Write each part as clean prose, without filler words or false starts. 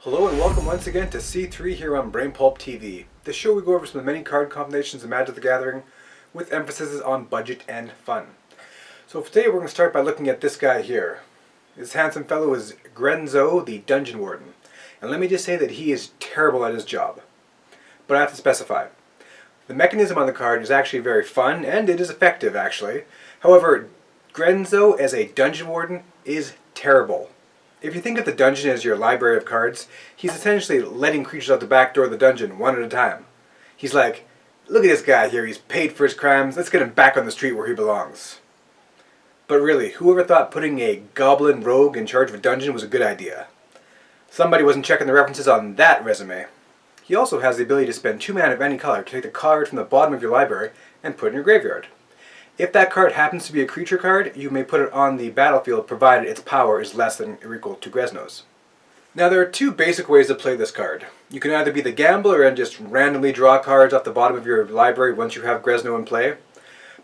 Hello and welcome once again to C3 here on Brain Pulp TV. This show we go over some of the many card combinations of Magic the Gathering with emphasis on budget and fun. So for today we're going to start by looking at this guy here. This handsome fellow is Grenn, the Dungeon Warden. And let me just say that he is terrible at his job. But I have to specify. The mechanism on the card is actually very fun and it is effective actually. However, Grenn as a Dungeon Warden is terrible. If you think of the dungeon as your library of cards, he's essentially letting creatures out the back door of the dungeon one at a time. He's like, look at this guy here, he's paid for his crimes, let's get him back on the street where he belongs. But really, whoever thought putting a goblin rogue in charge of a dungeon was a good idea? Somebody wasn't checking the references on that resume. He also has the ability to spend 2 mana of any color to take the card from the bottom of your library and put it in your graveyard. If that card happens to be a creature card, you may put it on the battlefield provided its power is less than or equal to Grenn's. Now there are 2 basic ways to play this card. You can either be the gambler and just randomly draw cards off the bottom of your library once you have Grenn in play.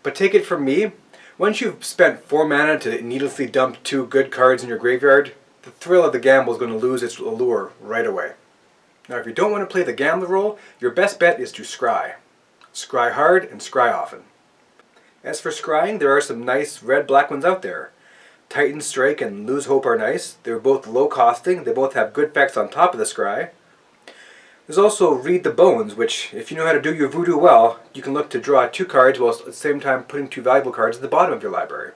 But take it from me, once you've spent 4 mana to needlessly dump 2 good cards in your graveyard, the thrill of the gamble is going to lose its allure right away. Now if you don't want to play the gambler role, your best bet is to scry. Scry hard and scry often. As for scrying, there are some nice red-black ones out there. Titan Strike and Lose Hope are nice. They're both low costing. They both have good effects on top of the scry. There's also Read the Bones, which, if you know how to do your voodoo well, you can look to draw 2 cards while at the same time putting 2 valuable cards at the bottom of your library.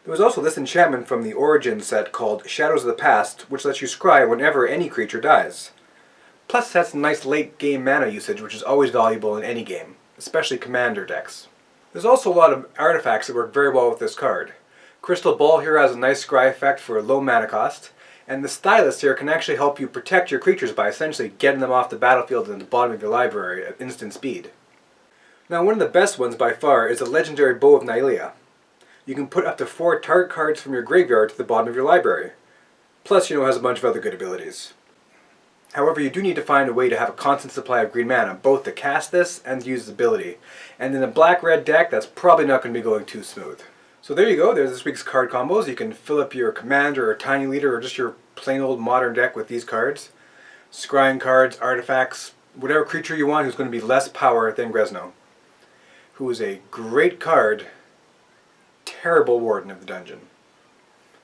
There was also this enchantment from the Origin set called Shadows of the Past, which lets you scry whenever any creature dies. Plus it has some nice late game mana usage, which is always valuable in any game, especially commander decks. There's also a lot of artifacts that work very well with this card. Crystal Ball here has a nice scry effect for low mana cost, and the Stylus here can actually help you protect your creatures by essentially getting them off the battlefield and the bottom of your library at instant speed. Now one of the best ones by far is the legendary Bow of Nylea. You can put up to 4 target cards from your graveyard to the bottom of your library. Plus, it has a bunch of other good abilities. However, you do need to find a way to have a constant supply of green mana, both to cast this and to use its ability. And in a black-red deck, that's probably not going to be going too smooth. So there you go, there's this week's card combos. You can fill up your commander or tiny leader or just your plain old modern deck with these cards. Scrying cards, artifacts, whatever creature you want who's going to be less power than Grenn, who is a great card, terrible Warden of the dungeon.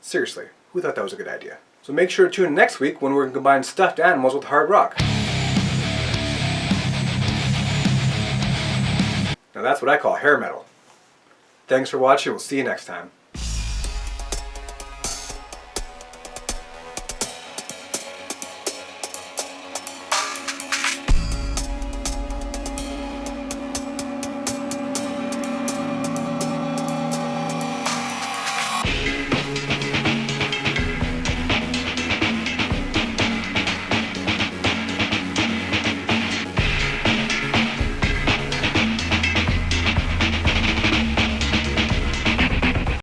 Seriously, who thought that was a good idea? So make sure to tune in next week when we're going to combine stuffed animals with hard rock. Now that's what I call hair metal. Thanks for watching, we'll see you next time.